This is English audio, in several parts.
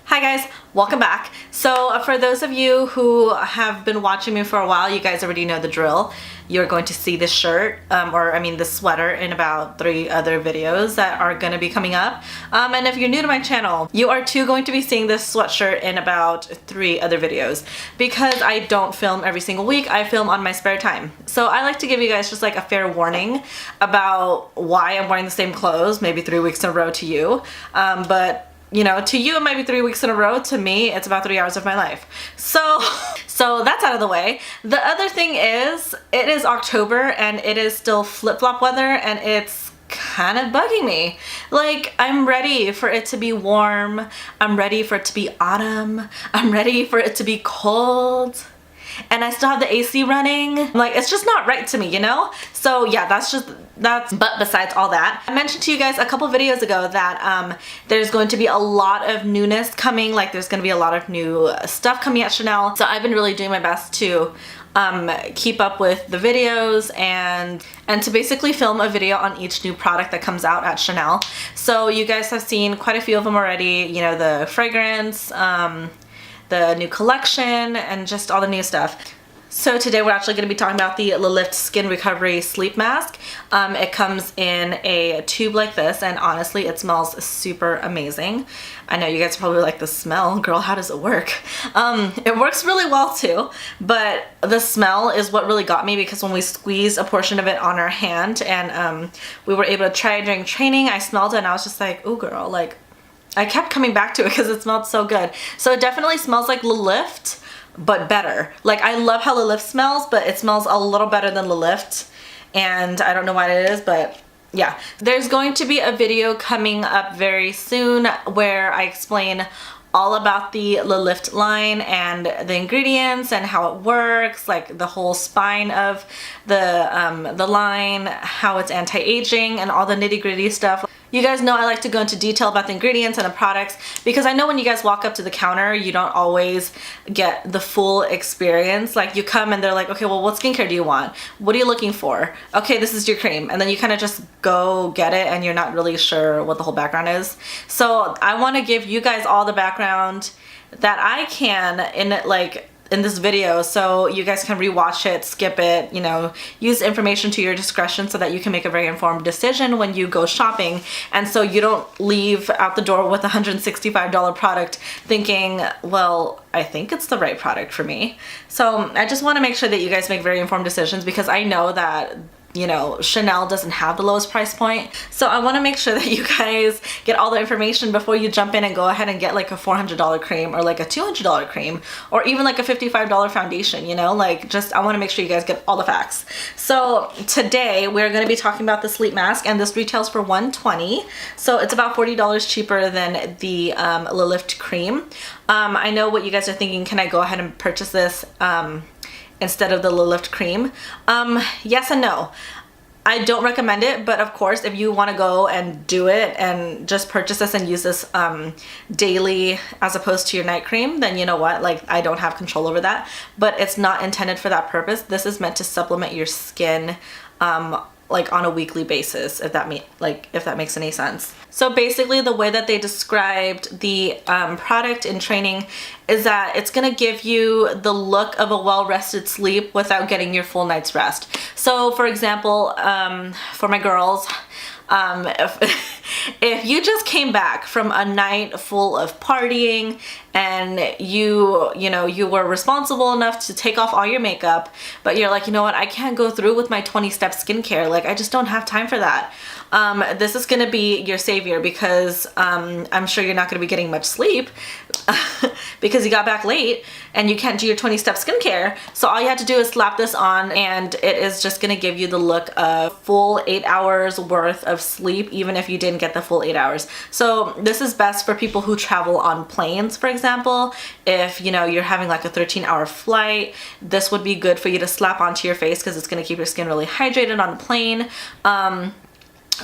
Hi guys, welcome back. So for those of you who have been watching me for a while, you guys already know the drill. You're going to see this shirt, this sweater in about 3 other videos that are going to be coming up. And if you're new to my channel, you are too going to be seeing this sweatshirt in about 3 other videos. Because I don't film every single week, I film on my spare time. So I like to give you guys just like a fair warning about why I'm wearing the same clothes, maybe 3 weeks in a row to you. But you know, to you it might be 3 weeks in a row. To me, it's about 3 hours of my life. So that's out of the way. The other thing is, it is October and it is still flip-flop weather and it's kind of bugging me. Like, I'm ready for it to be warm. I'm ready for it to be autumn. I'm ready for it to be cold. And I still have the AC running. Like, it's just not right to me, you know? So yeah, but besides all that, I mentioned to you guys a couple videos ago that there's going to be a lot of newness coming. Like, there's going to be a lot of new stuff coming at Chanel. So I've been really doing my best to keep up with the videos and to basically film a video on each new product that comes out at Chanel. So you guys have seen quite a few of them already, you know, the fragrance, the new collection, and just all the new stuff. So today we're actually going to be talking about the Lift Skin Recovery Sleep Mask. It comes in a tube like this, and honestly it smells super amazing. I know you guys probably like the smell. Girl, how does it work? It works really well too, but the smell is what really got me, because when we squeezed a portion of it on our hand and we were able to try it during training, I smelled it and I was just like, ooh girl, like, I kept coming back to it because it smelled so good. So it definitely smells like Lift, but better. Like, I love how Lift smells, but it smells a little better than Lift, and I don't know what it is, but yeah. There's going to be a video coming up very soon where I explain all about the Lift line and the ingredients and how it works, like the whole spine of the line, how it's anti-aging, and all the nitty-gritty stuff. You guys know I like to go into detail about the ingredients and the products, because I know when you guys walk up to the counter, you don't always get the full experience. Like, you come and they're like, okay, well, what skincare do you want? What are you looking for? Okay, this is your cream. And then you kind of just go get it and you're not really sure what the whole background is. So I want to give you guys all the background that I can in this video, so you guys can rewatch it, skip it, you know, use information to your discretion so that you can make a very informed decision when you go shopping, and so you don't leave out the door with a $165 product thinking, well, I think it's the right product for me. So I just want to make sure that you guys make very informed decisions, because I know that, you know, Chanel doesn't have the lowest price point. So I want to make sure that you guys get all the information before you jump in and go ahead and get like a $400 cream or like a $200 cream or even like a $55 foundation, you know, like, just, I want to make sure you guys get all the facts. So today we're going to be talking about the sleep mask, and this retails for $120. So it's about $40 cheaper than the Lift cream. I know what you guys are thinking, can I go ahead and purchase this instead of the Lift cream? Yes and no. I don't recommend it, but of course, if you want to go and do it and just purchase this and use this daily as opposed to your night cream, then you know what, like, I don't have control over that. But it's not intended for that purpose. This is meant to supplement your skin like on a weekly basis, if that makes any sense. So basically, the way that they described the product in training is that it's gonna give you the look of a well-rested sleep without getting your full night's rest. So for example, for my girls, if you just came back from a night full of partying and you were responsible enough to take off all your makeup, but you're like, you know what, I can't go through with my 20-step skincare, like, I just don't have time for that. This is gonna be your savior, because I'm sure you're not gonna be getting much sleep because you got back late and you can't do your 20-step skincare. So all you have to do is slap this on, and it is just gonna give you the look of full 8 hours worth of sleep, even if you didn't get the full 8 hours. So this is best for people who travel on planes, for example. If, you know, you're having like a 13-hour flight, this would be good for you to slap onto your face, because it's gonna keep your skin really hydrated on a plane.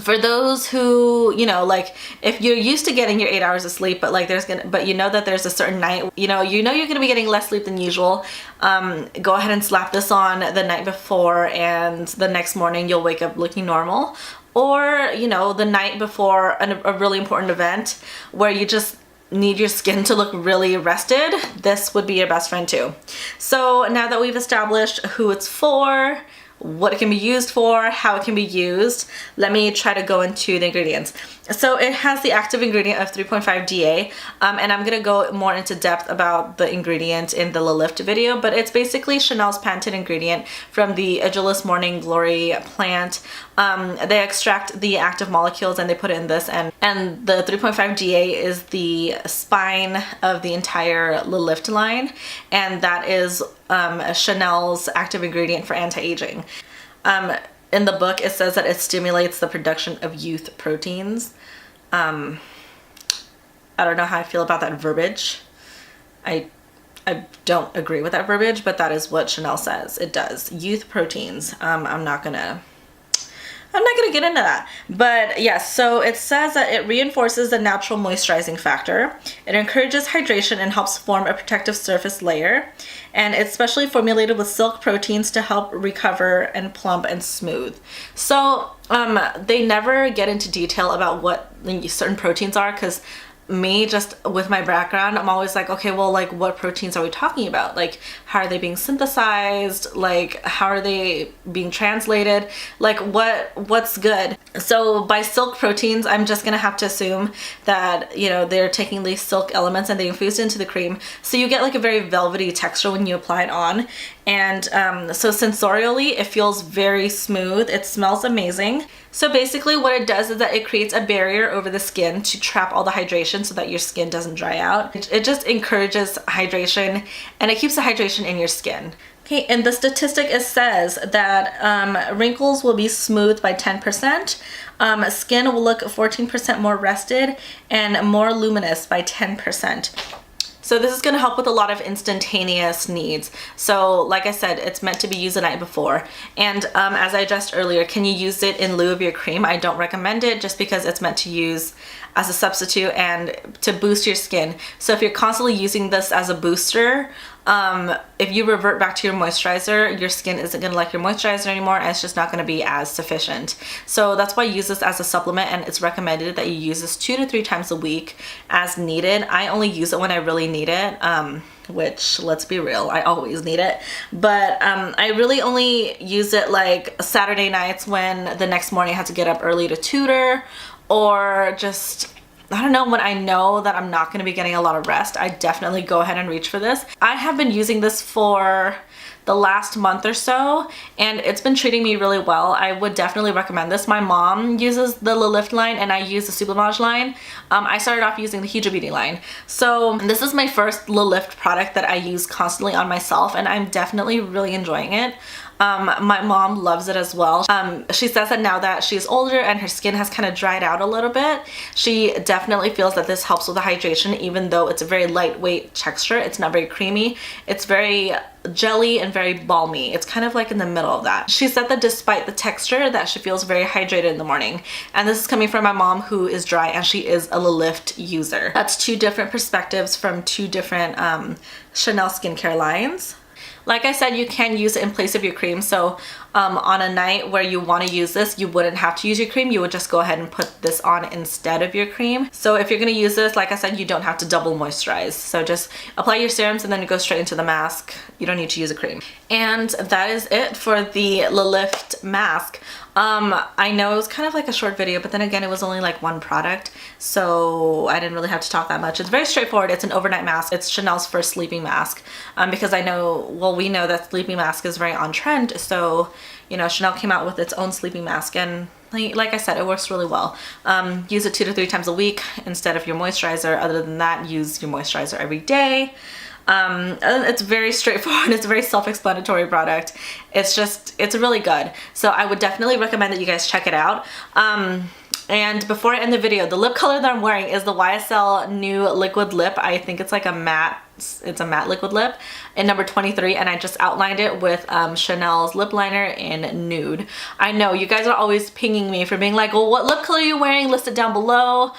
For those who, you know, like, if you're used to getting your 8 hours of sleep, but like but you know that there's a certain night, you know you're gonna be getting less sleep than usual, go ahead and slap this on the night before, and the next morning you'll wake up looking normal. Or, you know, the night before a really important event where you just need your skin to look really rested, this would be your best friend too. So now that we've established who it's for, what it can be used for, how it can be used, let me try to go into the ingredients. So it has the active ingredient of 3.5 DA, and I'm gonna go more into depth about the ingredient in the Lift video, but it's basically Chanel's patented ingredient from the Agilis Morning Glory plant. They extract the active molecules and they put it in this, and the 3.5 DA is the spine of the entire Lift line, and that is Chanel's active ingredient for anti-aging. In the book, it says that it stimulates the production of youth proteins. I don't know how I feel about that verbiage. I don't agree with that verbiage, but that is what Chanel says. It does. Youth proteins. I'm not gonna get into that. But yes, so it says that it reinforces the natural moisturizing factor. It encourages hydration and helps form a protective surface layer. And it's specially formulated with silk proteins to help recover and plump and smooth. So they never get into detail about what certain proteins are, because me, just with my background, I'm always like, okay, well, like, what proteins are we talking about? Like, how are they being synthesized? Like, how are they being translated? Like, what's good? So by silk proteins, I'm just gonna have to assume that, you know, they're taking these silk elements and they infused into the cream, so you get like a very velvety texture when you apply it on. And so sensorially, it feels very smooth. It smells amazing. So basically what it does is that it creates a barrier over the skin to trap all the hydration so that your skin doesn't dry out. It just encourages hydration, and it keeps the hydration in your skin. Okay, and the statistic, it says that wrinkles will be smoothed by 10%, skin will look 14% more rested, and more luminous by 10%. So this is going to help with a lot of instantaneous needs. So like I said, it's meant to be used the night before. And as I addressed earlier, can you use it in lieu of your cream? I don't recommend it, just because it's meant to use as a substitute and to boost your skin. So if you're constantly using this as a booster, if you revert back to your moisturizer, your skin isn't going to like your moisturizer anymore, and it's just not going to be as sufficient. So that's why I use this as a supplement, and it's recommended that you use this 2 to 3 times a week as needed. I only use it when I really need it, which, let's be real, I always need it. But I really only use it like Saturday nights when the next morning I have to get up early to tutor, or just, I don't know, when I know that I'm not going to be getting a lot of rest, I definitely go ahead and reach for this. I have been using this for the last month or so, and it's been treating me really well. I would definitely recommend this. My mom uses the Lift line, and I use the Sublimage line. I started off using the Hydra Beauty line. So this is my first Lift product that I use constantly on myself, and I'm definitely really enjoying it. My mom loves it as well. She says that now that she's older and her skin has kind of dried out a little bit, she definitely feels that this helps with the hydration, even though it's a very lightweight texture. It's not very creamy. It's very jelly and very balmy. It's kind of like in the middle of that. She said that despite the texture, that she feels very hydrated in the morning. And this is coming from my mom, who is dry, and she is a Lift user. That's 2 different perspectives from 2 different Chanel skincare lines. Like I said, you can use it in place of your cream. So on a night where you want to use this, you wouldn't have to use your cream. You would just go ahead and put this on instead of your cream. So if you're going to use this, like I said, you don't have to double moisturize. So just apply your serums and then you go straight into the mask. You don't need to use a cream. And that is it for the Lift mask. I know it was kind of like a short video, but then again, it was only like 1 product, so I didn't really have to talk that much. It's very straightforward. It's an overnight mask. It's Chanel's first sleeping mask, because I know, well, we know that sleeping mask is very on trend, so, you know, Chanel came out with its own sleeping mask, and like I said, it works really well. Use it 2 to 3 times a week instead of your moisturizer. Other than that, use your moisturizer every day. It's very straightforward. It's a very self-explanatory product. It's really good. So I would definitely recommend that you guys check it out. And before I end the video, the lip color that I'm wearing is the YSL New Liquid Lip. I think it's like a matte, it's a matte liquid lip in number 23, and I just outlined it with Chanel's lip liner in nude. I know you guys are always pinging me for being like, well, what lip color are you wearing? List it down below.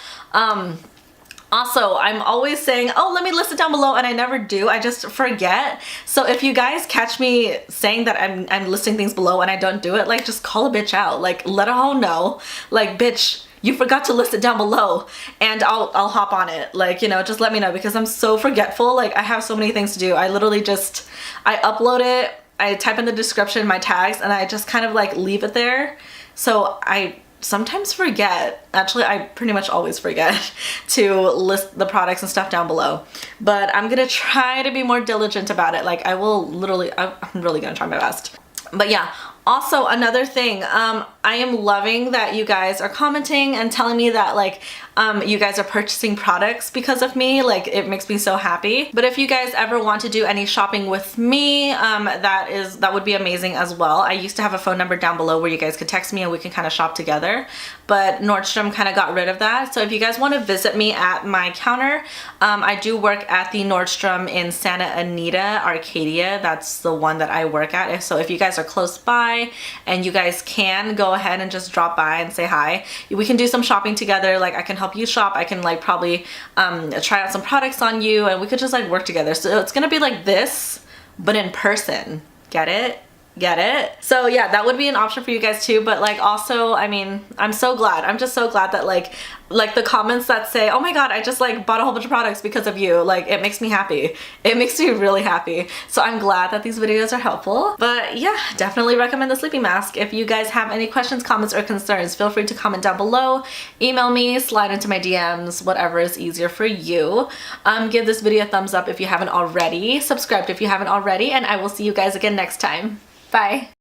Also, I'm always saying, oh, let me list it down below, and I never do. I just forget. So if you guys catch me saying that I'm listing things below and I don't do it, like, just call a bitch out. Like, let a hoe know. Like, bitch, you forgot to list it down below, and I'll hop on it. Like, you know, just let me know, because I'm so forgetful. Like, I have so many things to do. I literally just, I upload it, I type in the description, my tags, and I just kind of like leave it there. So I sometimes forget. Actually, I pretty much always forget to list the products and stuff down below. But I'm gonna try to be more diligent about it. Like, I will literally, I'm really gonna try my best. But yeah, also another thing, I am loving that you guys are commenting and telling me that like you guys are purchasing products because of me. Like, it makes me so happy. But if you guys ever want to do any shopping with me, that would be amazing as well. I used to have a phone number down below where you guys could text me and we can kind of shop together, but Nordstrom kind of got rid of that. So if you guys want to visit me at my counter, I do work at the Nordstrom in Santa Anita, Arcadia. That's the one that I work at. So if you guys are close by and you guys can go ahead and just drop by and say hi, we can do some shopping together. Like, I can help you shop. I can like probably try out some products on you, and we could just like work together. So it's gonna be like this, but in person. Get it? Get it? So yeah, that would be an option for you guys too. But like, also, I mean, I'm so glad. I'm just so glad that like the comments that say, oh my god, I just like bought a whole bunch of products because of you, like, it makes me happy. It makes me really happy. So I'm glad that these videos are helpful. But yeah, definitely recommend the sleeping mask. If you guys have any questions, comments, or concerns, feel free to comment down below, email me, slide into my DMs, whatever is easier for you. Give this video a thumbs up if you haven't already, subscribe if you haven't already, and I will see you guys again next time. Bye.